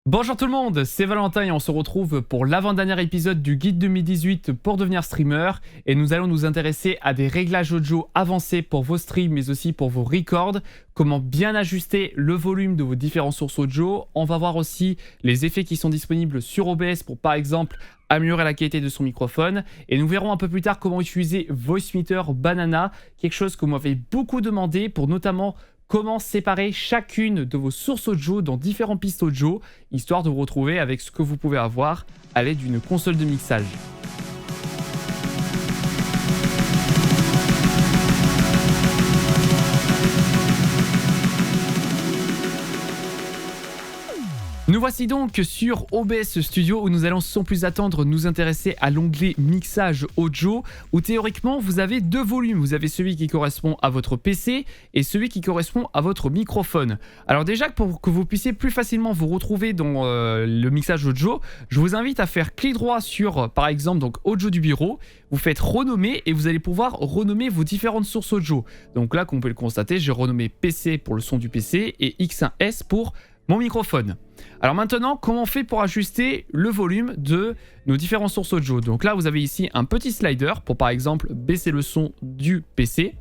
Bonjour tout le monde, c'est Valentin et on se retrouve pour l'avant-dernier épisode du guide 2018 pour devenir streamer et nous allons nous intéresser à des réglages audio avancés pour vos streams mais aussi pour vos records, comment bien ajuster le volume de vos différentes sources audio. On va voir aussi les effets qui sont disponibles sur OBS pour par exemple améliorer la qualité de son microphone et nous verrons un peu plus tard comment utiliser Voicemeeter Banana, quelque chose que vous m'avez beaucoup demandé pour notamment comment séparer chacune de vos sources audio dans différentes pistes audio, histoire de vous retrouver avec ce que vous pouvez avoir à l'aide d'une console de mixage. Nous voici donc sur OBS Studio où nous allons sans plus attendre nous intéresser à l'onglet mixage audio où théoriquement vous avez deux volumes. Vous avez celui qui correspond à votre PC et celui qui correspond à votre microphone. Alors déjà pour que vous puissiez plus facilement vous retrouver dans le mixage audio, je vous invite à faire clic droit sur par exemple donc audio du bureau. Vous faites renommer et vous allez pouvoir renommer vos différentes sources audio. Donc là comme vous pouvez le constater, j'ai renommé PC pour le son du PC et X1S pour mon microphone. Alors maintenant, comment on fait pour ajuster le volume de nos différentes sources audio? Donc là, vous avez ici un petit slider pour par exemple baisser le son du PC.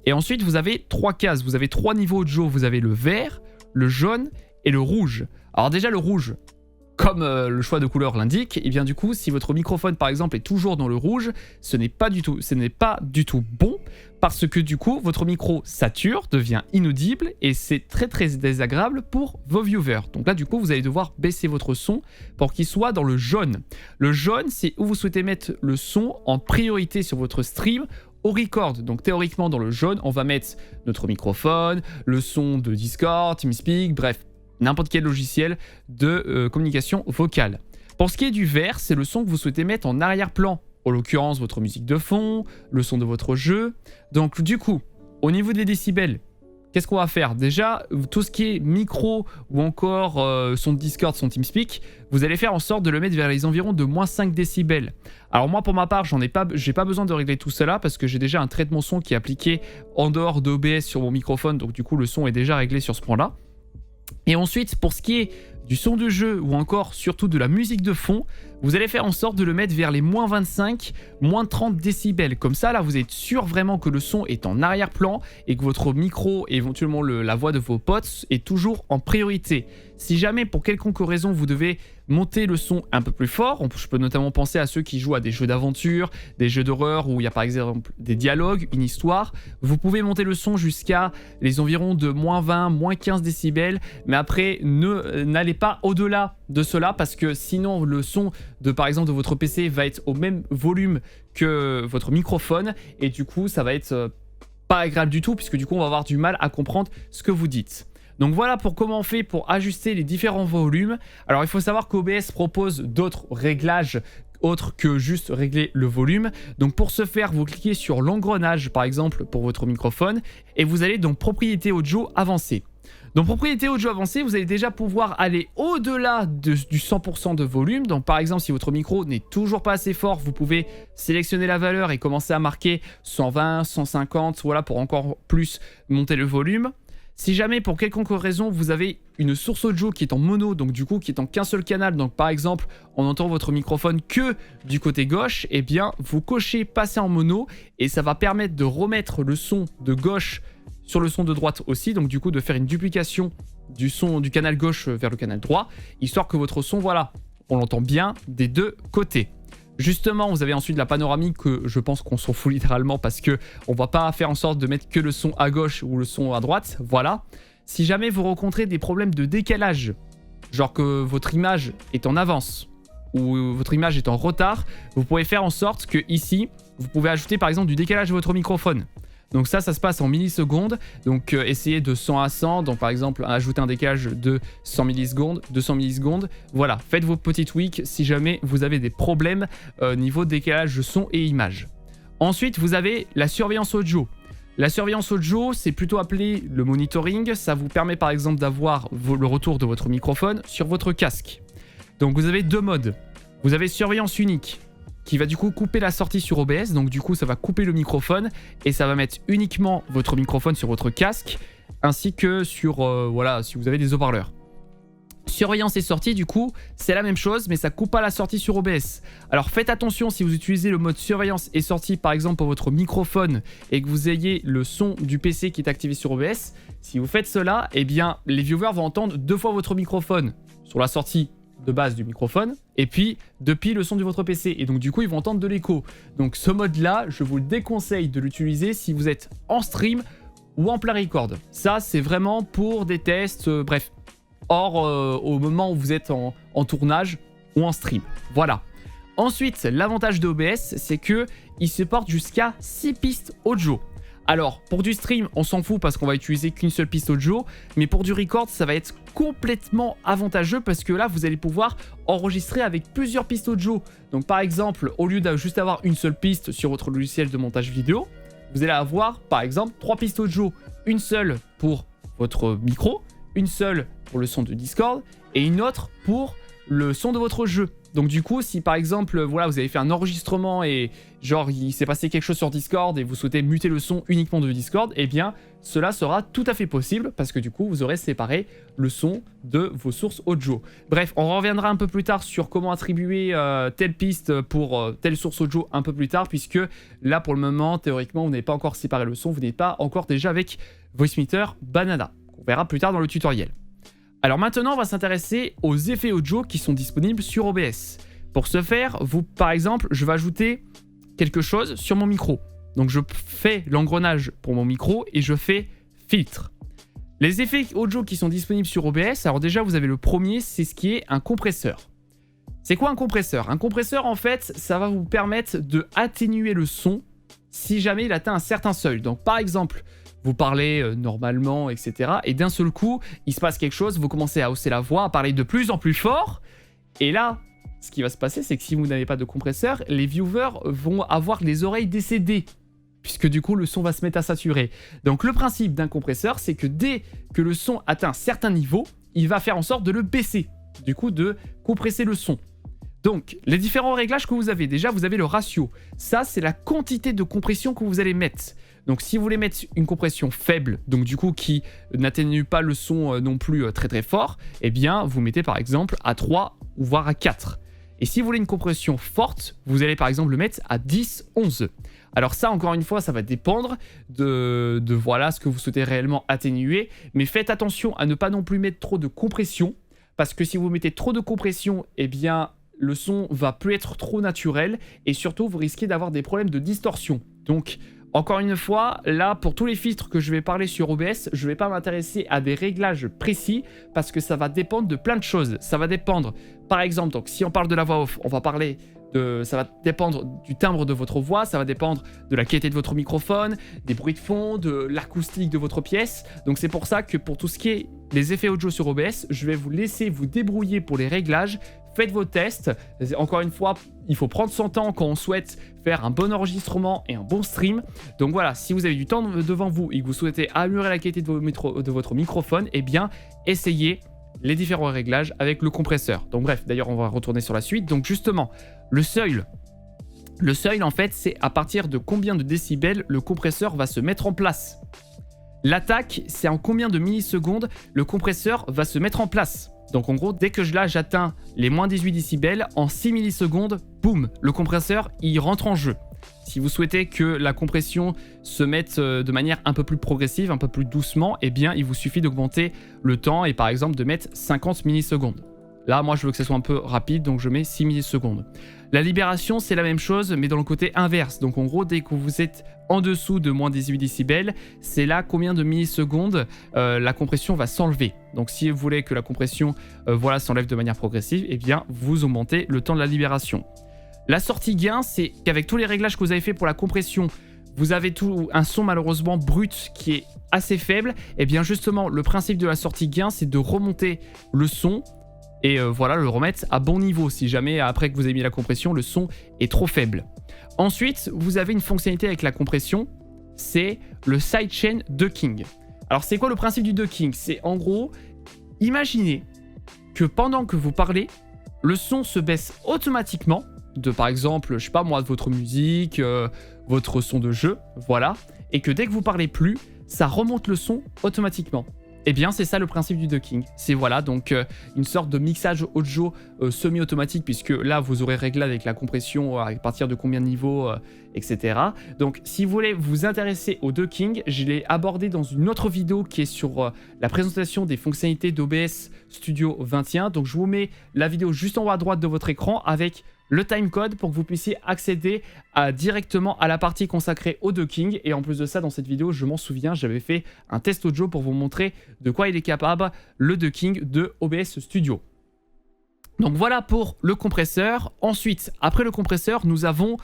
Et ensuite, vous avez trois cases. Vous avez trois niveaux audio. Vous avez le vert, le jaune et le rouge. Alors déjà, le rouge, comme le choix de couleur l'indique, et bien du coup, si votre microphone par exemple est toujours dans le rouge, ce n'est pas du tout bon parce que du coup, votre micro sature, devient inaudible et c'est très désagréable pour vos viewers. Donc là, du coup, vous allez devoir baisser votre son pour qu'il soit dans le jaune. Le jaune, c'est où vous souhaitez mettre le son en priorité sur votre stream au record. Donc théoriquement, dans le jaune, on va mettre notre microphone, le son de Discord, TeamSpeak, bref, n'importe quel logiciel de communication vocale. Pour ce qui est du vert, c'est le son que vous souhaitez mettre en arrière-plan. En l'occurrence, votre musique de fond, le son de votre jeu. Donc du coup, au niveau des décibels, qu'est-ce qu'on va faire? Déjà, tout ce qui est micro ou encore son Discord, son TeamSpeak, vous allez faire en sorte de le mettre vers les environs de moins 5 décibels. Alors moi, pour ma part, j'ai pas besoin de régler tout cela parce que j'ai déjà un traitement son qui est appliqué en dehors d'OBS sur mon microphone. Donc du coup, le son est déjà réglé sur ce point-là. Et ensuite, pour ce qui est du son de jeu ou encore surtout de la musique de fond, vous allez faire en sorte de le mettre vers les moins 25, moins 30 décibels. Comme ça, là, vous êtes sûr vraiment que le son est en arrière-plan et que votre micro et éventuellement la voix de vos potes est toujours en priorité. Si jamais, pour quelconque raison, vous devez monter le son un peu plus fort, je peux notamment penser à ceux qui jouent à des jeux d'aventure, des jeux d'horreur où il y a par exemple des dialogues, une histoire, vous pouvez monter le son jusqu'à les environs de moins 20, moins 15 décibels, mais après, n'allez pas au-delà de cela parce que sinon le son de par exemple de votre PC va être au même volume que votre microphone et du coup ça va être pas agréable du tout puisque du coup on va avoir du mal à comprendre ce que vous dites. Donc voilà pour comment on fait pour ajuster les différents volumes. Alors il faut savoir qu'OBS propose d'autres réglages autre que juste régler le volume. Donc pour ce faire, vous cliquez sur l'engrenage par exemple pour votre microphone et vous allez dans propriétés audio avancées. Dans propriété audio avancée, vous allez déjà pouvoir aller au-delà du 100% de volume. Donc par exemple, si votre micro n'est toujours pas assez fort, vous pouvez sélectionner la valeur et commencer à marquer 120, 150, voilà, pour encore plus monter le volume. Si jamais pour quelconque raison vous avez une source audio qui est en mono, donc du coup qui est en qu'un seul canal, donc par exemple on entend votre microphone que du côté gauche, eh bien vous cochez passer en mono et ça va permettre de remettre le son de gauche sur le son de droite aussi, donc du coup de faire une duplication du son du canal gauche vers le canal droit, histoire que votre son, voilà, on l'entend bien des deux côtés. Justement, vous avez ensuite la panoramique que je pense qu'on s'en fout littéralement parce que on va pas faire en sorte de mettre que le son à gauche ou le son à droite, voilà. Si jamais vous rencontrez des problèmes de décalage, genre que votre image est en avance ou votre image est en retard, vous pouvez faire en sorte que ici, vous pouvez ajouter par exemple du décalage de votre microphone. Donc ça se passe en millisecondes, donc essayez de 100 à 100, donc par exemple ajouter un décalage de 100 millisecondes, 200 millisecondes, voilà, faites vos petites tweaks si jamais vous avez des problèmes niveau décalage son et image. Ensuite, vous avez la surveillance audio. La surveillance audio, c'est plutôt appelé le monitoring, ça vous permet par exemple d'avoir le retour de votre microphone sur votre casque. Donc vous avez deux modes, vous avez surveillance unique, qui va du coup couper la sortie sur OBS, donc du coup ça va couper le microphone et ça va mettre uniquement votre microphone sur votre casque ainsi que sur, voilà, si vous avez des haut-parleurs. Surveillance et sortie, du coup, c'est la même chose, mais ça coupe pas la sortie sur OBS. Alors faites attention si vous utilisez le mode surveillance et sortie, par exemple pour votre microphone, et que vous ayez le son du PC qui est activé sur OBS. Si vous faites cela, eh bien, les viewers vont entendre 2 fois votre microphone sur la sortie de base du microphone, et puis depuis le son de votre PC. Et donc du coup, ils vont entendre de l'écho. Donc ce mode-là, je vous le déconseille de l'utiliser si vous êtes en stream ou en plein record. Ça, c'est vraiment pour des tests, bref. Or, au moment où vous êtes en tournage ou en stream. Voilà. Ensuite, l'avantage de OBS, c'est qu'il supporte jusqu'à 6 pistes audio. Alors, pour du stream, on s'en fout parce qu'on va utiliser qu'une seule piste audio. Mais pour du record, ça va être complètement avantageux parce que là, vous allez pouvoir enregistrer avec plusieurs pistes audio. Donc, par exemple, au lieu de juste avoir une seule piste sur votre logiciel de montage vidéo, vous allez avoir, par exemple, 3 pistes audio. Une seule pour votre micro, une seule pour le son de Discord et une autre pour le son de votre jeu. Donc du coup, si par exemple, voilà, vous avez fait un enregistrement et genre il s'est passé quelque chose sur Discord et vous souhaitez muter le son uniquement de Discord, eh bien cela sera tout à fait possible parce que du coup, vous aurez séparé le son de vos sources audio. Bref, on reviendra un peu plus tard sur comment attribuer telle piste pour telle source audio un peu plus tard, puisque là pour le moment, théoriquement, vous n'avez pas encore séparé le son, vous n'êtes pas encore déjà avec Voicemeeter Banana. On verra plus tard dans le tutoriel. Alors maintenant, on va s'intéresser aux effets audio qui sont disponibles sur OBS. Pour ce faire, par exemple, je vais ajouter quelque chose sur mon micro. Donc je fais l'engrenage pour mon micro et je fais filtre. Les effets audio qui sont disponibles sur OBS, alors déjà vous avez le premier, c'est ce qui est un compresseur. C'est quoi un compresseur? Un compresseur, en fait, ça va vous permettre de atténuer le son si jamais il atteint un certain seuil. Donc par exemple, vous parlez normalement, etc. Et d'un seul coup, il se passe quelque chose, vous commencez à hausser la voix, à parler de plus en plus fort. Et là, ce qui va se passer, c'est que si vous n'avez pas de compresseur, les viewers vont avoir les oreilles décédées, puisque du coup, le son va se mettre à saturer. Donc le principe d'un compresseur, c'est que dès que le son atteint un certain niveau, il va faire en sorte de le baisser, du coup de compresser le son. Donc, les différents réglages que vous avez, déjà, vous avez le ratio. Ça, c'est la quantité de compression que vous allez mettre. Donc, si vous voulez mettre une compression faible, donc du coup qui n'atténue pas le son non plus très très fort, eh bien, vous mettez par exemple à 3 ou voire à 4. Et si vous voulez une compression forte, vous allez par exemple le mettre à 10, 11. Alors ça, encore une fois, ça va dépendre de voilà ce que vous souhaitez réellement atténuer. Mais faites attention à ne pas non plus mettre trop de compression, parce que si vous mettez trop de compression, eh bien, le son va plus être trop naturel et surtout vous risquez d'avoir des problèmes de distorsion. Donc encore une fois, là pour tous les filtres que je vais parler sur OBS, je ne vais pas m'intéresser à des réglages précis parce que ça va dépendre de plein de choses. Ça va dépendre, par exemple, donc si on parle de la voix off, on va parler ça va dépendre du timbre de votre voix, ça va dépendre de la qualité de votre microphone, des bruits de fond, de l'acoustique de votre pièce. Donc c'est pour ça que pour tout ce qui est les effets audio sur OBS, je vais vous laisser vous débrouiller pour les réglages. Faites vos tests. Encore une fois, il faut prendre son temps quand on souhaite faire un bon enregistrement et un bon stream. Donc voilà, si vous avez du temps devant vous et que vous souhaitez améliorer la qualité de votre microphone, eh bien, essayez les différents réglages avec le compresseur. Donc bref, d'ailleurs, on va retourner sur la suite. Donc justement, le seuil. Le seuil, en fait, c'est à partir de combien de décibels le compresseur va se mettre en place. L'attaque, c'est en combien de millisecondes le compresseur va se mettre en place. Donc en gros, dès que j'atteins les moins 18 décibels, en 6 millisecondes, boum, le compresseur, il rentre en jeu. Si vous souhaitez que la compression se mette de manière un peu plus progressive, un peu plus doucement, eh bien, il vous suffit d'augmenter le temps et par exemple de mettre 50 millisecondes. Là, moi, je veux que ce soit un peu rapide, donc je mets 6 millisecondes. La libération, c'est la même chose, mais dans le côté inverse. Donc en gros, dès que vous êtes en dessous de moins 18 décibels, c'est là combien de millisecondes la compression va s'enlever. Donc si vous voulez que la compression s'enlève de manière progressive, eh bien, vous augmentez le temps de la libération. La sortie gain, c'est qu'avec tous les réglages que vous avez fait pour la compression, vous avez un son malheureusement brut qui est assez faible. Et bien justement, le principe de la sortie gain, c'est de remonter le son et le remettre à bon niveau si jamais après que vous avez mis la compression, le son est trop faible. Ensuite, vous avez une fonctionnalité avec la compression, c'est le sidechain ducking. Alors c'est quoi le principe du ducking? C'est en gros, imaginez que pendant que vous parlez, le son se baisse automatiquement de par exemple, je sais pas moi, de votre musique, votre son de jeu, voilà, et que dès que vous parlez plus, ça remonte le son automatiquement. Eh bien, c'est ça le principe du docking. C'est voilà, donc une sorte de mixage audio semi-automatique, puisque là, vous aurez réglé avec la compression à partir de combien de niveaux, etc. Donc, si vous voulez vous intéresser au docking, je l'ai abordé dans une autre vidéo qui est sur la présentation des fonctionnalités d'OBS Studio 21. Donc, je vous mets la vidéo juste en haut à droite de votre écran avec le timecode pour que vous puissiez accéder directement à la partie consacrée au docking. Et en plus de ça, dans cette vidéo, je m'en souviens, j'avais fait un test audio pour vous montrer de quoi il est capable, le docking de OBS Studio. Donc voilà pour le compresseur. Ensuite, après le compresseur, nous avons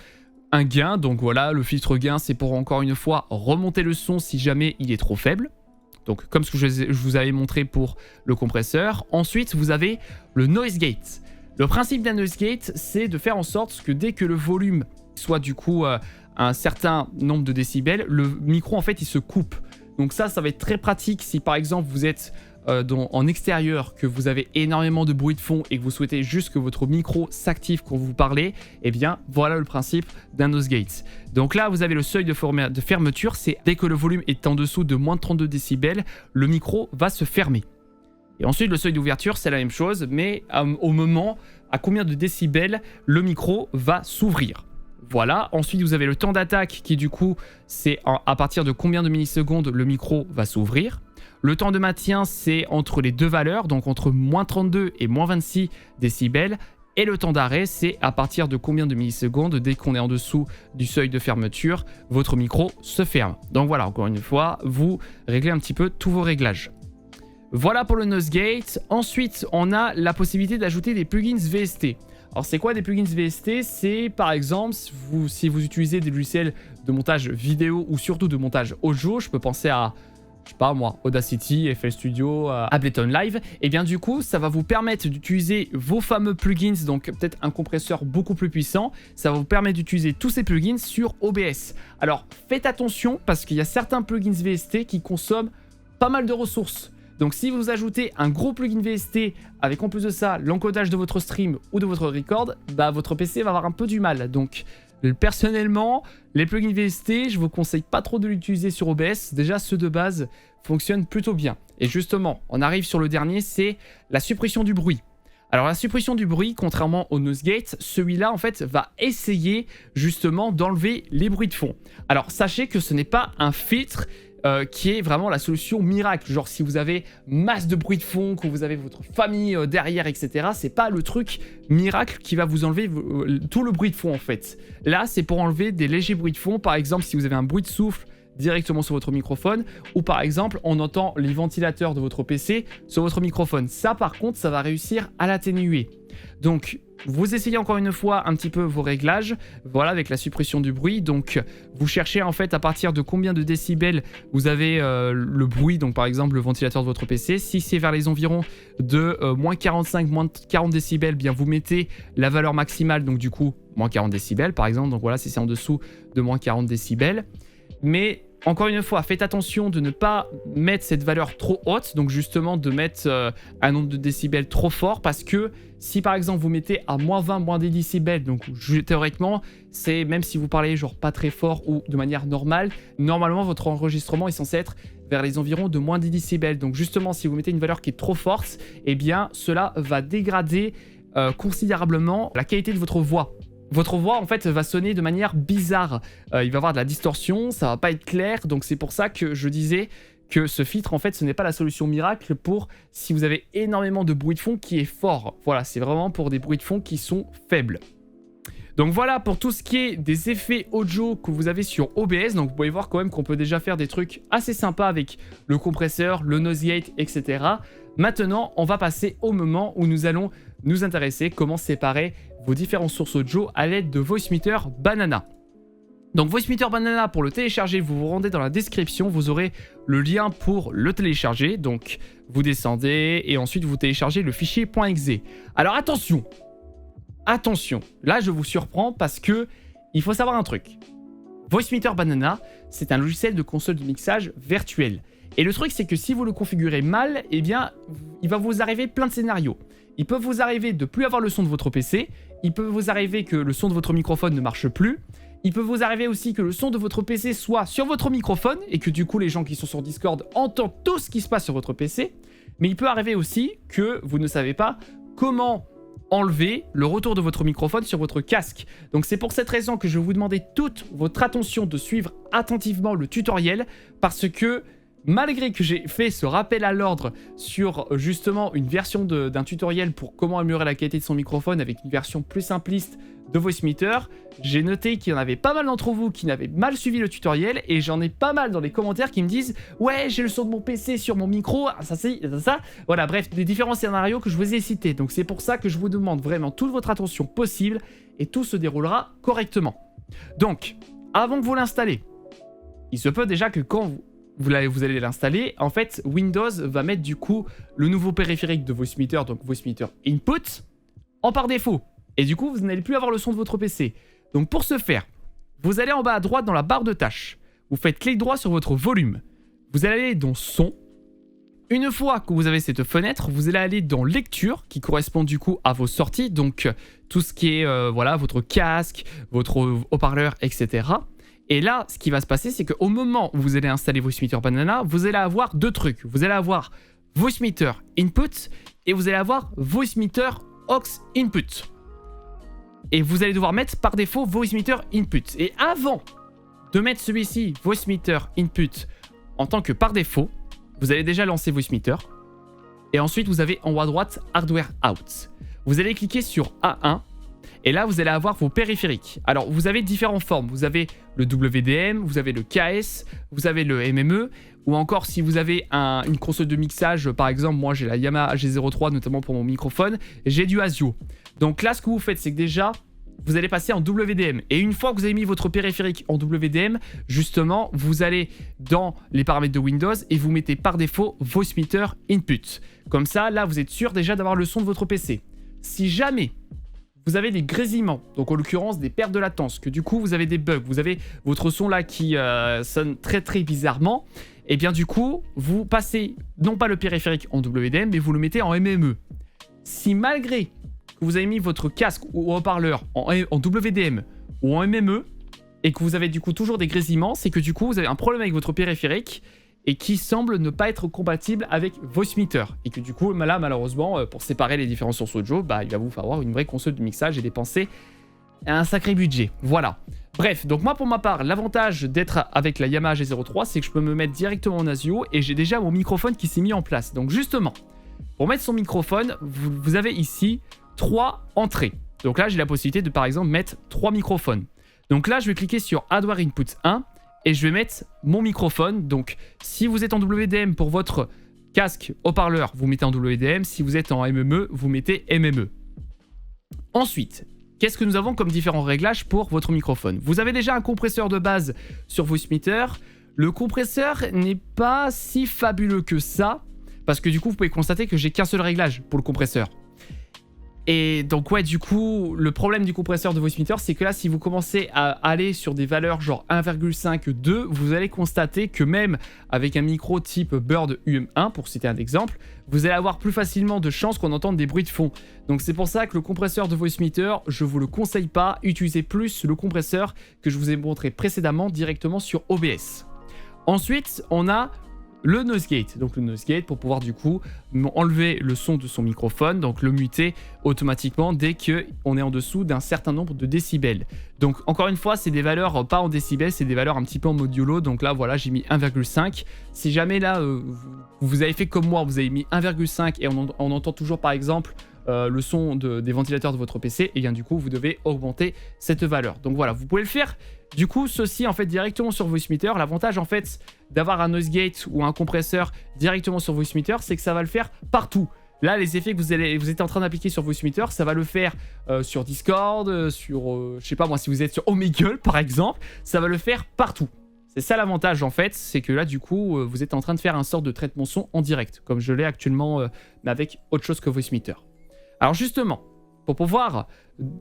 un gain. Donc voilà, le filtre gain, c'est pour encore une fois remonter le son si jamais il est trop faible. Donc comme ce que je vous avais montré pour le compresseur. Ensuite, vous avez le noise gate. Le principe d'un noise gate, c'est de faire en sorte que dès que le volume soit du coup à un certain nombre de décibels, le micro en fait il se coupe. Donc ça va être très pratique si par exemple vous êtes en extérieur, que vous avez énormément de bruit de fond et que vous souhaitez juste que votre micro s'active quand vous parlez, eh bien voilà le principe d'un noise gate. Donc là vous avez le seuil de fermeture, c'est dès que le volume est en dessous de moins de 32 décibels, le micro va se fermer. Et ensuite, le seuil d'ouverture, c'est la même chose, mais au moment, à combien de décibels le micro va s'ouvrir. Voilà. Ensuite, vous avez le temps d'attaque qui, du coup, c'est à partir de combien de millisecondes le micro va s'ouvrir. Le temps de maintien, c'est entre les deux valeurs, donc entre moins 32 et moins 26 décibels. Et le temps d'arrêt, c'est à partir de combien de millisecondes, dès qu'on est en dessous du seuil de fermeture, votre micro se ferme. Donc voilà, encore une fois, vous réglez un petit peu tous vos réglages. Voilà pour le noise gate. Ensuite, on a la possibilité d'ajouter des plugins VST. Alors, c'est quoi des plugins VST? C'est par exemple, si vous utilisez des logiciels de montage vidéo ou surtout de montage audio, je peux penser à, je sais pas moi, Audacity, FL Studio, Ableton Live. Et bien du coup, ça va vous permettre d'utiliser vos fameux plugins, donc peut-être un compresseur beaucoup plus puissant. Ça va vous permettre d'utiliser tous ces plugins sur OBS. Alors, faites attention parce qu'il y a certains plugins VST qui consomment pas mal de ressources. Donc si vous ajoutez un gros plugin VST avec en plus de ça l'encodage de votre stream ou de votre record, bah votre PC va avoir un peu du mal. Donc personnellement, les plugins VST, je vous conseille pas trop de l'utiliser sur OBS. Déjà ceux de base fonctionnent plutôt bien. Et justement, on arrive sur le dernier, c'est la suppression du bruit. Alors la suppression du bruit, contrairement au noise gate, celui-là en fait va essayer justement d'enlever les bruits de fond. Alors sachez que ce n'est pas un filtre qui est vraiment la solution miracle. Genre si vous avez masse de bruit de fond, que vous avez votre famille derrière, etc. C'est pas le truc miracle qui va vous enlever tout le bruit de fond en fait. Là, c'est pour enlever des légers bruits de fond. Par exemple, si vous avez un bruit de souffle directement sur votre microphone, ou par exemple, on entend les ventilateurs de votre PC sur votre microphone. Ça, par contre, ça va réussir à l'atténuer. Donc, vous essayez encore une fois un petit peu vos réglages, voilà, avec la suppression du bruit. Donc, vous cherchez en fait à partir de combien de décibels vous avez le bruit, donc par exemple le ventilateur de votre PC. Si c'est vers les environs de moins 45, moins 40 décibels, bien vous mettez la valeur maximale, donc du coup, moins 40 décibels par exemple. Donc voilà, si c'est en dessous de moins 40 décibels. Mais encore une fois, faites attention de ne pas mettre cette valeur trop haute, donc justement de mettre un nombre de décibels trop fort, parce que si par exemple vous mettez à moins 20, moins 10 décibels, donc théoriquement, c'est même si vous parlez genre pas très fort ou de manière normale, normalement votre enregistrement est censé être vers les environs de moins 10 décibels. Donc justement, si vous mettez une valeur qui est trop forte, eh bien cela va dégrader considérablement la qualité de votre voix. Votre voix, en fait, va sonner de manière bizarre. Il va y avoir de la distorsion, ça va pas être clair. Donc, c'est pour ça que je disais que ce filtre, en fait, ce n'est pas la solution miracle pour si vous avez énormément de bruit de fond qui est fort. Voilà, c'est vraiment pour des bruits de fond qui sont faibles. Donc voilà pour tout ce qui est des effets audio que vous avez sur OBS. Donc vous pouvez voir quand même qu'on peut déjà faire des trucs assez sympas avec le compresseur, le noise gate, etc. Maintenant, on va passer au moment où nous allons nous intéresser comment séparer vos différentes sources audio à l'aide de Voicemeeter Banana. Donc Voicemeeter Banana, pour le télécharger, vous vous rendez dans la description, vous aurez le lien pour le télécharger. Donc vous descendez et ensuite vous téléchargez le fichier .exe. Alors attention, attention, là je vous surprends parce que il faut savoir un truc. Voicemeeter Banana, c'est un logiciel de console de mixage virtuel. Et le truc, c'est que si vous le configurez mal, eh bien, il va vous arriver plein de scénarios. Il peut vous arriver de plus avoir le son de votre PC, il peut vous arriver que le son de votre microphone ne marche plus, Il peut vous arriver aussi que le son de votre PC soit sur votre microphone et que du coup les gens qui sont sur Discord entendent tout ce qui se passe sur votre PC. Mais il peut arriver aussi que vous ne savez pas comment enlever le retour de votre microphone sur votre casque. Donc c'est pour cette raison que je vais vous demander toute votre attention de suivre attentivement le tutoriel parce que malgré que j'ai fait ce rappel à l'ordre sur justement une version d'un tutoriel pour comment améliorer la qualité de son microphone avec une version plus simpliste de Voicemeeter, j'ai noté qu'il y en avait pas mal d'entre vous qui n'avaient mal suivi le tutoriel et j'en ai pas mal dans les commentaires qui me disent « Ouais, j'ai le son de mon PC sur mon micro, ça. » Voilà, bref, des différents scénarios que je vous ai cités. Donc c'est pour ça que je vous demande vraiment toute votre attention possible et tout se déroulera correctement. Donc, avant que vous l'installez, il se peut déjà que quand vous allez l'installer, en fait, Windows va mettre du coup le nouveau périphérique de Voicemeeter, donc Voicemeeter Input, en par défaut. Et du coup, vous n'allez plus avoir le son de votre PC. Donc pour ce faire, vous allez en bas à droite dans la barre de tâches. Vous faites clic droit sur votre volume. Vous allez aller dans Son. Une fois que vous avez cette fenêtre, vous allez aller dans Lecture, qui correspond du coup à vos sorties. Donc tout ce qui est voilà, votre casque, votre haut-parleur, etc. Et là, ce qui va se passer, c'est qu'au moment où vous allez installer Voicemeeter Banana, vous allez avoir deux trucs. Vous allez avoir Voicemeeter Input et vous allez avoir Voicemeeter Aux Input. Et vous allez devoir mettre par défaut Voicemeeter Input. Et avant de mettre celui-ci, Voicemeeter Input, en tant que par défaut, vous allez déjà lancer Voicemeeter. Et ensuite, vous avez en haut à droite Hardware Out. Vous allez cliquer sur A1. Et là, vous allez avoir vos périphériques. Alors, vous avez différentes formes. Vous avez le WDM, vous avez le KS, vous avez le MME, ou encore si vous avez une console de mixage, par exemple, moi j'ai la Yamaha G03 notamment pour mon microphone, j'ai du ASIO. Donc là, ce que vous faites, c'est que déjà, vous allez passer en WDM. Et une fois que vous avez mis votre périphérique en WDM, justement, vous allez dans les paramètres de Windows et vous mettez par défaut Voicemeeter Input. Comme ça, là, vous êtes sûr déjà d'avoir le son de votre PC. Si jamais vous avez des grésillements, donc en l'occurrence des pertes de latence, que du coup vous avez des bugs, vous avez votre son là qui sonne très très bizarrement, et bien du coup vous passez non pas le périphérique en WDM mais vous le mettez en MME. Si malgré que vous avez mis votre casque ou haut-parleur en WDM ou en MME et que vous avez du coup toujours des grésillements, c'est que du coup vous avez un problème avec votre périphérique et qui semble ne pas être compatible avec Voicemeeter. Et que du coup, là, malheureusement, pour séparer les différentes sources audio, il va vous falloir une vraie console de mixage et dépenser un sacré budget. Voilà. Bref, donc moi, pour ma part, l'avantage d'être avec la Yamaha G03, c'est que je peux me mettre directement en ASIO et j'ai déjà mon microphone qui s'est mis en place. Donc justement, pour mettre son microphone, vous avez ici 3 entrées. Donc là, j'ai la possibilité de, par exemple, mettre 3 microphones. Donc là, je vais cliquer sur Hardware Input 1. Et je vais mettre mon microphone. Donc, si vous êtes en WDM pour votre casque haut-parleur, vous mettez en WDM. Si vous êtes en MME, vous mettez MME. Ensuite, qu'est-ce que nous avons comme différents réglages pour votre microphone? Vous avez déjà un compresseur de base sur Voicemeeter. Le compresseur n'est pas si fabuleux que ça. Parce que du coup, vous pouvez constater que j'ai qu'un seul réglage pour le compresseur. Et donc ouais, du coup, le problème du compresseur de Voicemeeter, c'est que là, si vous commencez à aller sur des valeurs genre 1,5, 2, vous allez constater que même avec un micro type Bird UM1, pour citer un exemple, vous allez avoir plus facilement de chances qu'on entende des bruits de fond. Donc c'est pour ça que le compresseur de Voicemeeter, je vous le conseille pas. Utilisez plus le compresseur que je vous ai montré précédemment directement sur OBS. Ensuite, on a le noise gate, donc le noise gate pour pouvoir du coup enlever le son de son microphone, donc le muter automatiquement dès qu'on est en dessous d'un certain nombre de décibels. Donc encore une fois, c'est des valeurs pas en décibels, c'est des valeurs un petit peu en modulo. Donc là voilà, j'ai mis 1,5. Si jamais là vous avez fait comme moi, vous avez mis 1,5 et on entend toujours par exemple le son des ventilateurs de votre PC, et bien du coup vous devez augmenter cette valeur. Donc voilà, vous pouvez le faire du coup ceci en fait directement sur Voicemeeter. L'avantage en fait d'avoir un noise gate ou un compresseur directement sur Voicemeeter, c'est que ça va le faire partout. Là, les effets que vous êtes en train d'appliquer sur Voicemeeter, ça va le faire sur Discord, sur je sais pas moi, si vous êtes sur Omegle par exemple, ça va le faire partout. C'est ça l'avantage en fait, c'est que là du coup vous êtes en train de faire un sort de traitement son en direct, comme je l'ai actuellement mais avec autre chose que Voicemeeter. Alors justement, pour pouvoir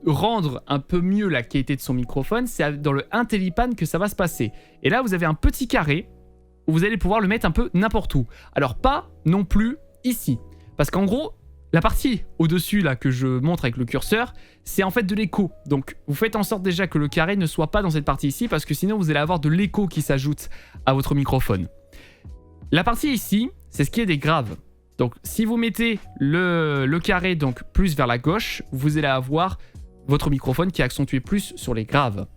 rendre un peu mieux la qualité de son microphone, c'est dans le IntelliPan que ça va se passer. Et là, vous avez un petit carré où vous allez pouvoir le mettre un peu n'importe où. Alors pas non plus ici. Parce qu'en gros, La partie au-dessus là que je montre avec le curseur, c'est en fait de l'écho. Donc vous faites en sorte déjà que le carré ne soit pas dans cette partie ici parce que sinon vous allez avoir de l'écho qui s'ajoute à votre microphone. La partie ici, c'est ce qui est des graves. Donc si vous mettez le carré donc plus vers la gauche, vous allez avoir votre microphone qui est accentué plus sur les graves.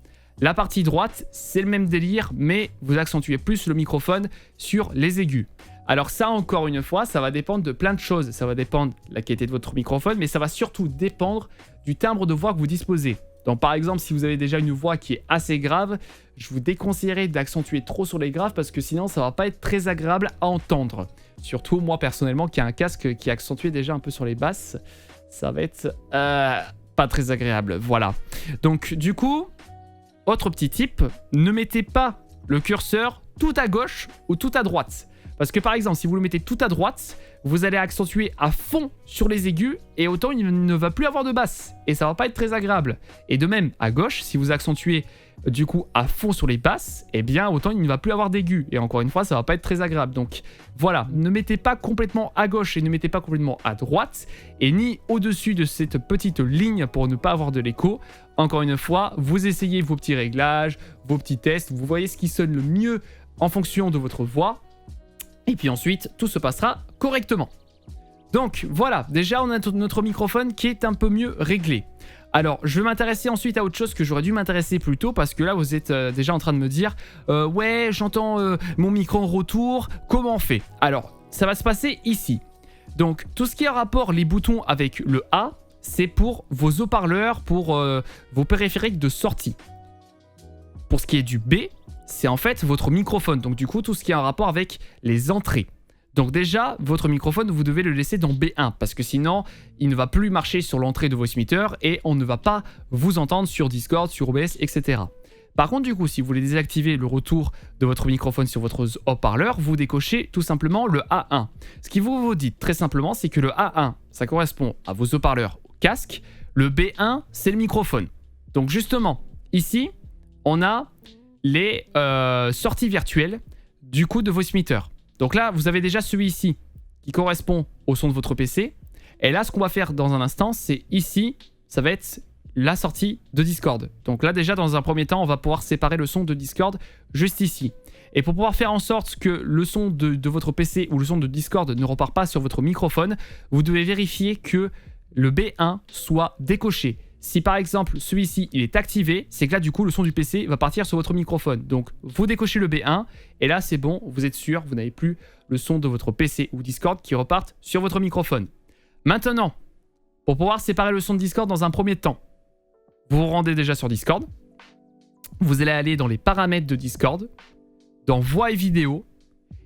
La partie droite, c'est le même délire, mais vous accentuez plus le microphone sur les aigus. Alors ça, encore une fois, ça va dépendre de plein de choses. Ça va dépendre de la qualité de votre microphone, mais ça va surtout dépendre du timbre de voix que vous disposez. Donc par exemple, si vous avez déjà une voix qui est assez grave, je vous déconseillerais d'accentuer trop sur les graves parce que sinon, ça va pas être très agréable à entendre. Surtout moi, personnellement, qui a un casque qui est accentué déjà un peu sur les basses, ça va être pas très agréable. Voilà. Donc du coup, autre petit tip, ne mettez pas le curseur tout à gauche ou tout à droite. Parce que par exemple, si vous le mettez tout à droite, vous allez accentuer à fond sur les aigus et autant il ne va plus avoir de basse. Et ça va pas être très agréable. Et de même, à gauche, si vous accentuez du coup à fond sur les basses, eh bien autant il ne va plus avoir d'aigus. Et encore une fois, ça va pas être très agréable. Donc voilà, ne mettez pas complètement à gauche et ne mettez pas complètement à droite. Et ni au-dessus de cette petite ligne pour ne pas avoir de l'écho. Encore une fois, vous essayez vos petits réglages, vos petits tests. Vous voyez ce qui sonne le mieux en fonction de votre voix. Et puis ensuite, tout se passera correctement. Donc voilà, déjà on a notre microphone qui est un peu mieux réglé. Alors, je vais m'intéresser ensuite à autre chose que j'aurais dû m'intéresser plus tôt parce que là, vous êtes déjà en train de me dire ouais, j'entends mon micro en retour, comment on fait? Alors, ça va se passer ici. Donc, tout ce qui est en rapport, les boutons avec le A, c'est pour vos haut-parleurs, pour vos périphériques de sortie. Pour ce qui est du B, c'est en fait votre microphone. Donc du coup, tout ce qui est en rapport avec les entrées. Donc déjà, votre microphone, vous devez le laisser dans B1 parce que sinon, il ne va plus marcher sur l'entrée de VoiceMeeter et on ne va pas vous entendre sur Discord, sur OBS, etc. Par contre, du coup, si vous voulez désactiver le retour de votre microphone sur votre haut-parleur, vous décochez tout simplement le A1. Ce qui vous dit très simplement, c'est que le A1, ça correspond à vos haut-parleurs au casque. Le B1, c'est le microphone. Donc justement, ici, on a les sorties virtuelles du coup de VoiceMeeter. Donc là, vous avez déjà celui-ci qui correspond au son de votre PC. Et là, ce qu'on va faire dans un instant, c'est ici, ça va être la sortie de Discord. Donc là, déjà, dans un premier temps, on va pouvoir séparer le son de Discord juste ici. Et pour pouvoir faire en sorte que le son de votre PC ou le son de Discord ne repart pas sur votre microphone, vous devez vérifier que le B1 soit décoché. Si par exemple celui-ci il est activé, c'est que là du coup le son du PC va partir sur votre microphone. Donc vous décochez le B1 et là c'est bon, vous êtes sûr, vous n'avez plus le son de votre PC ou Discord qui repartent sur votre microphone. Maintenant, pour pouvoir séparer le son de Discord dans un premier temps, vous vous rendez déjà sur Discord. Vous allez aller dans les paramètres de Discord, dans voix et vidéo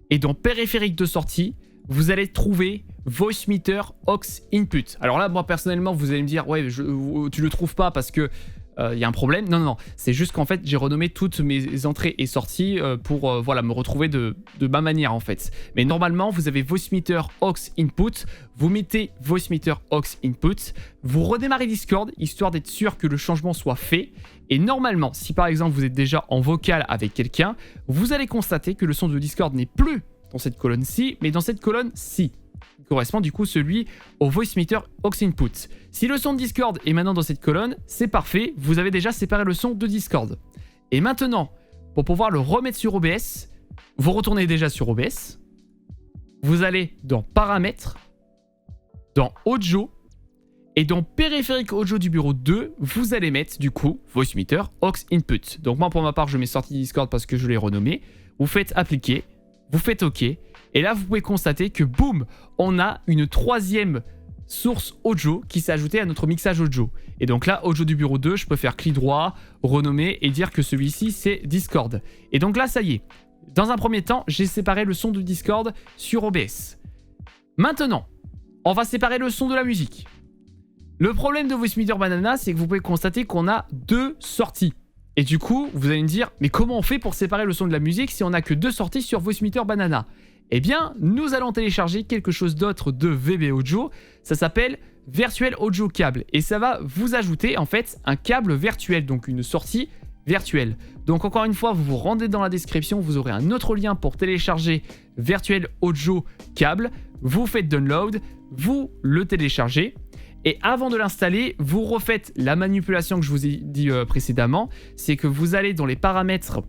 et dans périphérique de sortie, vous allez trouver VoiceMeeter aux Input. Alors là, moi personnellement, vous allez me dire, ouais, tu le trouves pas parce que y a un problème. Non, non, non. C'est juste qu'en fait, j'ai renommé toutes mes entrées et sorties pour voilà, me retrouver de ma manière en fait. Mais normalement, vous avez VoiceMeeter aux Input. Vous mettez VoiceMeeter aux Input. Vous redémarrez Discord, histoire d'être sûr que le changement soit fait. Et normalement, si par exemple, vous êtes déjà en vocal avec quelqu'un, vous allez constater que le son de Discord n'est plus dans cette colonne-ci, mais dans cette colonne-ci. Qui correspond du coup celui au VoiceMeeter aux Input. Si le son de Discord est maintenant dans cette colonne, c'est parfait, vous avez déjà séparé le son de Discord. Et maintenant, pour pouvoir le remettre sur OBS, vous retournez déjà sur OBS, vous allez dans Paramètres, dans Audio, et dans Périphérique Audio du bureau 2, vous allez mettre du coup VoiceMeeter aux Input. Donc moi pour ma part, je mets sortie Discord parce que je l'ai renommé. Vous faites Appliquer, vous faites OK. Et là, vous pouvez constater que, boum, on a une troisième source audio qui s'est ajoutée à notre mixage audio. Et donc là, audio du bureau 2, je peux faire clic droit, renommer et dire que celui-ci, c'est Discord. Et donc là, ça y est. Dans un premier temps, j'ai séparé le son de Discord sur OBS. Maintenant, on va séparer le son de la musique. Le problème de VoiceMeeter Banana, c'est que vous pouvez constater qu'on a deux sorties. Et du coup, vous allez me dire, mais comment on fait pour séparer le son de la musique si on n'a que deux sorties sur VoiceMeeter Banana ? Eh bien, nous allons télécharger quelque chose d'autre de VB Audio. Ça s'appelle Virtual Audio Cable. Et ça va vous ajouter en fait un câble virtuel, donc une sortie virtuelle. Donc encore une fois, vous vous rendez dans la description, vous aurez un autre lien pour télécharger Virtual Audio Cable. vous faites download, vous le téléchargez. Et avant de l'installer, vous refaites la manipulation que je vous ai dit précédemment. C'est que vous allez dans les paramètres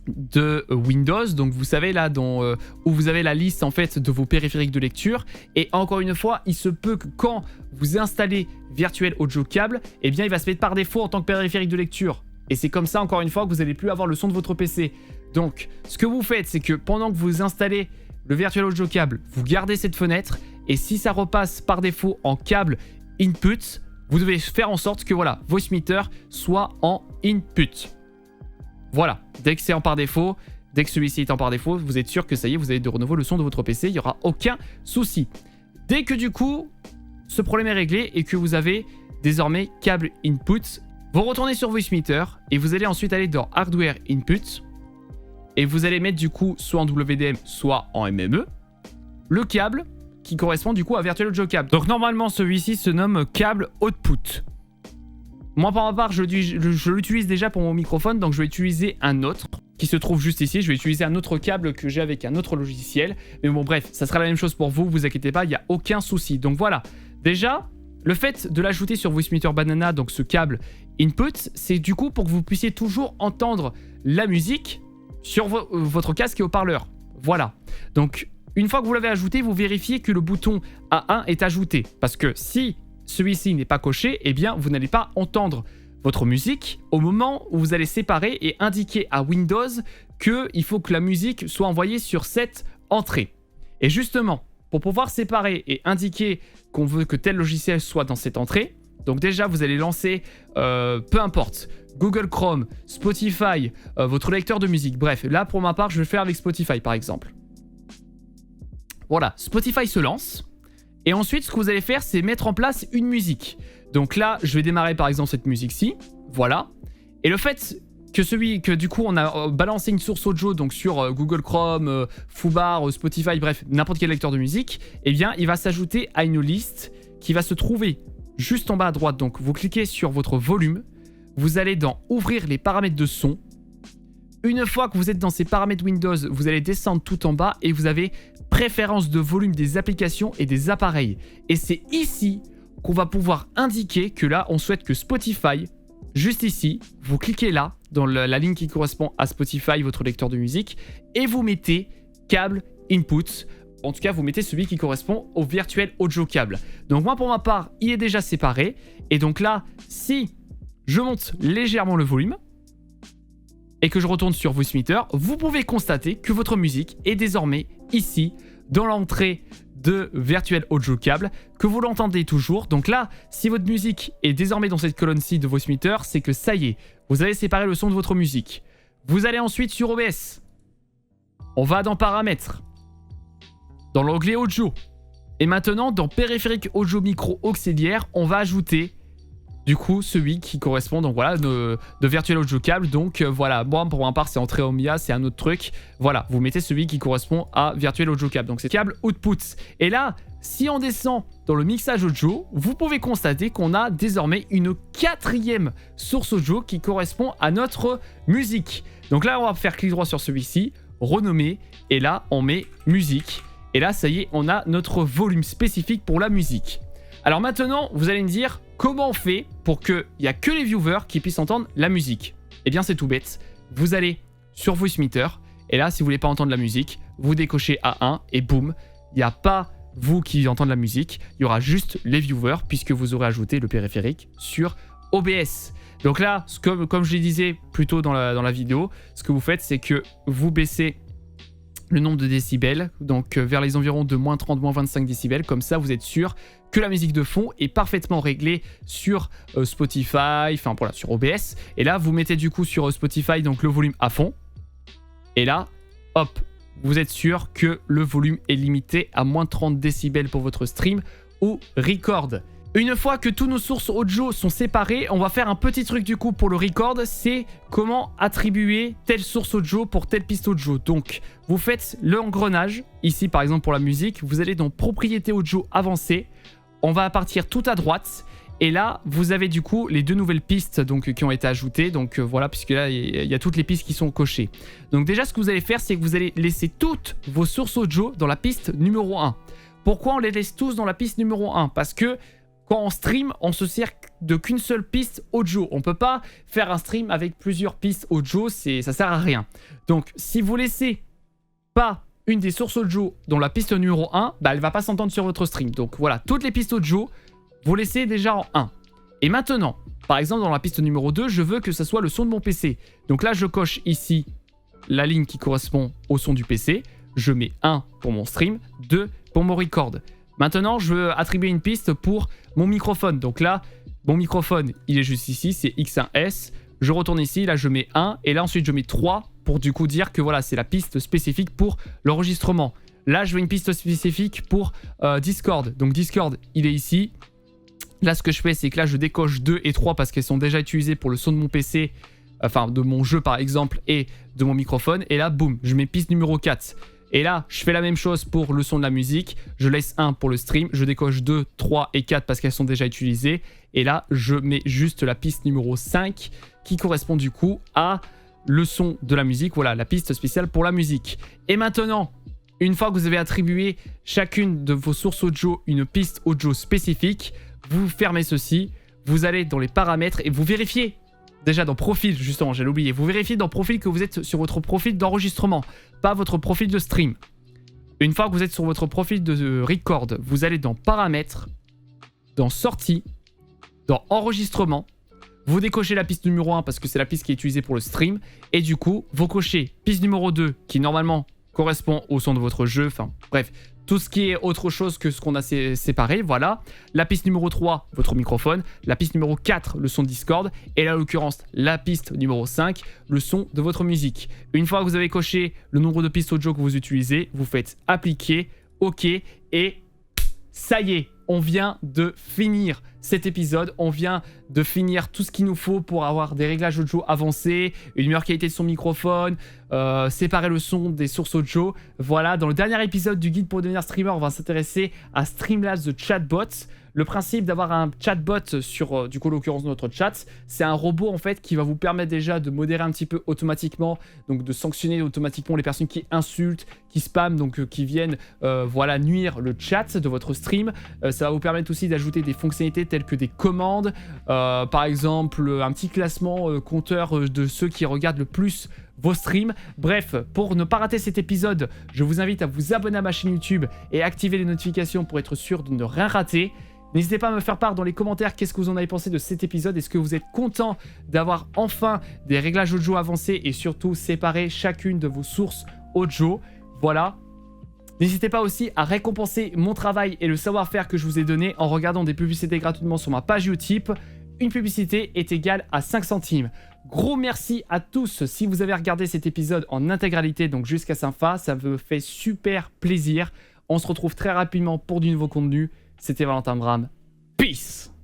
de Windows, donc vous savez là où vous avez la liste en fait de vos périphériques de lecture, et encore une fois il se peut que quand vous installez Virtual Audio Cable, eh bien il va se mettre par défaut en tant que périphérique de lecture, et c'est comme ça encore une fois que vous n'allez plus avoir le son de votre PC. Donc ce que vous faites, c'est que pendant que vous installez le Virtual Audio Cable, vous gardez cette fenêtre, et si ça repasse par défaut en câble input, vous devez faire en sorte que voilà, Voicemeeter soit en input. Voilà, dès que c'est en par défaut, dès que celui-ci est en par défaut, vous êtes sûr que ça y est, vous avez de nouveau le son de votre PC, il n'y aura aucun souci. Dès que du coup, ce problème est réglé et que vous avez désormais câble input, vous retournez sur Voicemeeter et vous allez ensuite aller dans Hardware Input et vous allez mettre du coup soit en WDM, soit en MME, le câble qui correspond du coup à Virtual Audio Cable. Donc normalement, celui-ci se nomme câble output. Moi, pour ma part, je l'utilise déjà pour mon microphone, donc je vais utiliser un autre qui se trouve juste ici. Je vais utiliser un autre câble que j'ai avec un autre logiciel. Mais bon, bref, ça sera la même chose pour vous, vous inquiétez pas, il n'y a aucun souci. Donc voilà, déjà, le fait de l'ajouter sur Voicemeeter Banana, donc ce câble input, c'est du coup pour que vous puissiez toujours entendre la musique sur votre casque et haut-parleur. Voilà, donc une fois que vous l'avez ajouté, vous vérifiez que le bouton A1 est ajouté. Parce que si celui-ci n'est pas coché, eh bien, vous n'allez pas entendre votre musique au moment où vous allez séparer et indiquer à Windows qu'il faut que la musique soit envoyée sur cette entrée. Et justement, pour pouvoir séparer et indiquer qu'on veut que tel logiciel soit dans cette entrée, donc déjà, vous allez lancer, peu importe, Google Chrome, Spotify, votre lecteur de musique. Bref, là, pour ma part, je vais le faire avec Spotify, par exemple. Voilà, Spotify se lance. Et ensuite, ce que vous allez faire, c'est mettre en place une musique. Donc là, je vais démarrer par exemple cette musique-ci. Voilà. Et le fait que du coup, on a balancé une source audio donc sur Google Chrome, Foobar, Spotify, bref, n'importe quel lecteur de musique, eh bien, il va s'ajouter à une liste qui va se trouver juste en bas à droite. Donc, vous cliquez sur votre volume. Vous allez dans Ouvrir les paramètres de son. Une fois que vous êtes dans ces paramètres Windows, vous allez descendre tout en bas et vous avez Préférences de volume des applications et des appareils. Et c'est ici qu'on va pouvoir indiquer que là, on souhaite que Spotify, juste ici, vous cliquez là, dans la ligne qui correspond à Spotify, votre lecteur de musique, et vous mettez câble input. En tout cas, vous mettez celui qui correspond au Virtual Audio Cable. Donc moi, pour ma part, il est déjà séparé. Et donc là, si je monte légèrement le volume, et que je retourne sur Voicemeeter, vous pouvez constater que votre musique est désormais ici, dans l'entrée de Virtual Audio Cable, que vous l'entendez toujours. Donc là, si votre musique est désormais dans cette colonne-ci de Voicemeeter, c'est que ça y est, vous avez séparé le son de votre musique. Vous allez ensuite sur OBS. On va dans Paramètres, dans l'onglet Audio. Et maintenant, dans Périphérique Audio Micro Auxiliaire, on va ajouter du coup celui qui correspond donc voilà de Virtual Audio Cable. Donc voilà, bon, pour ma part c'est entrée Omnia, c'est un autre truc. Voilà, vous mettez celui qui correspond à Virtual Audio Cable, donc c'est câble output. Et là, si on descend dans le mixage audio, vous pouvez constater qu'on a désormais une quatrième source audio qui correspond à notre musique. Donc là, on va faire clic droit sur celui-ci, renommer, et là on met musique. Et là, ça y est, on a notre volume spécifique pour la musique. Alors maintenant, vous allez me dire, comment on fait pour qu'il n'y a que les viewers qui puissent entendre la musique? Eh bien, c'est tout bête. Vous allez sur Voicemeeter, et là, si vous voulez pas entendre la musique, vous décochez A1, et boum, il n'y a pas vous qui entendez la musique, il y aura juste les viewers, puisque vous aurez ajouté le périphérique sur OBS. Donc là, comme je le disais plus tôt dans la vidéo, ce que vous faites, c'est que vous baissez le nombre de décibels, donc vers les environs de moins 30, moins 25 décibels. Comme ça, vous êtes sûr que la musique de fond est parfaitement réglée sur Spotify, enfin voilà, sur OBS. Et là, vous mettez du coup sur Spotify donc le volume à fond. Et là, hop, vous êtes sûr que le volume est limité à moins 30 décibels pour votre stream ou record. Une fois que tous nos sources audio sont séparées, on va faire un petit truc du coup pour le record, c'est comment attribuer telle source audio pour telle piste audio. Donc, vous faites l'engrenage, ici par exemple pour la musique, vous allez dans Propriétés audio avancées, on va partir tout à droite, Et là, vous avez du coup les 2 nouvelles pistes donc, qui ont été ajoutées. Donc voilà, puisque là, il y a toutes les pistes qui sont cochées. Donc déjà, ce que vous allez faire, c'est que vous allez laisser toutes vos sources audio dans la piste numéro 1. Pourquoi on les laisse tous dans la piste numéro 1? Parce que quand on stream, on se sert de qu'une seule piste audio. On ne peut pas faire un stream avec plusieurs pistes audio, ça sert à rien. Donc si vous laissez pas une des sources audio dans la piste numéro 1, bah, elle ne va pas s'entendre sur votre stream. Donc voilà, toutes les pistes audio, vous laissez déjà en 1. Et maintenant, par exemple dans la piste numéro 2, je veux que ce soit le son de mon PC. Donc là, je coche ici la ligne qui correspond au son du PC. Je mets 1 pour mon stream, 2 pour mon record. Maintenant, je veux attribuer une piste pour mon microphone. Donc là, mon microphone, il est juste ici, c'est X1S. Je retourne ici, là je mets 1 et là ensuite je mets 3 pour du coup dire que voilà, c'est la piste spécifique pour l'enregistrement. Là, je veux une piste spécifique pour Discord. Donc Discord, il est ici. Là, ce que je fais, c'est que là, je décoche 2 et 3 parce qu'elles sont déjà utilisées pour le son de mon PC, enfin de mon jeu par exemple, et de mon microphone. Et là, boum, je mets piste numéro 4. Et là, je fais la même chose pour le son de la musique. Je laisse 1 pour le stream. Je décoche 2, 3 et 4 parce qu'elles sont déjà utilisées. Et là, je mets juste la piste numéro 5 qui correspond du coup à le son de la musique. Voilà, la piste spéciale pour la musique. Et maintenant, une fois que vous avez attribué chacune de vos sources audio une piste audio spécifique, vous fermez ceci. Vous allez dans les paramètres et vous vérifiez. Déjà dans profil, justement, j'allais oublier. Vous vérifiez dans profil que vous êtes sur votre profil d'enregistrement, pas votre profil de stream. Une fois que vous êtes sur votre profil de record, vous allez dans paramètres, dans sortie, dans enregistrement. Vous décochez la piste numéro 1 parce que c'est la piste qui est utilisée pour le stream. Et du coup, vous cochez piste numéro 2 qui normalement correspond au son de votre jeu. Enfin bref, tout ce qui est autre chose que ce qu'on a séparé, voilà. La piste numéro 3, votre microphone. La piste numéro 4, le son de Discord. Et là, en l'occurrence, la piste numéro 5, le son de votre musique. Une fois que vous avez coché le nombre de pistes audio que vous utilisez, vous faites appliquer, OK, et ça y est, on vient de finir cet épisode. On vient de finir tout ce qu'il nous faut pour avoir des réglages audio avancés, une meilleure qualité de son microphone, séparer le son des sources audio. Voilà, dans le dernier épisode du guide pour devenir streamer, on va s'intéresser à Streamlabs The Chatbot. Le principe d'avoir un chatbot sur, du coup, l'occurrence notre chat, c'est un robot en fait qui va vous permettre déjà de modérer un petit peu automatiquement, donc de sanctionner automatiquement les personnes qui insultent, qui spamment, donc qui viennent voilà, nuire le chat de votre stream. Ça va vous permettre aussi d'ajouter des fonctionnalités telles que des commandes, par exemple un petit classement compteur de ceux qui regardent le plus vos streams. Bref, pour ne pas rater cet épisode, je vous invite à vous abonner à ma chaîne YouTube et activer les notifications pour être sûr de ne rien rater. N'hésitez pas à me faire part dans les commentaires qu'est-ce que vous en avez pensé de cet épisode. Est-ce que vous êtes content d'avoir enfin des réglages audio avancés et surtout séparer chacune de vos sources audio? Voilà. N'hésitez pas aussi à récompenser mon travail et le savoir-faire que je vous ai donné en regardant des publicités gratuitement sur ma page Utip. Une publicité est égale à 5 centimes. Gros merci à tous si vous avez regardé cet épisode en intégralité, donc jusqu'à sa fin. Ça me fait super plaisir. On se retrouve très rapidement pour du nouveau contenu. C'était Valentin Bram. Peace!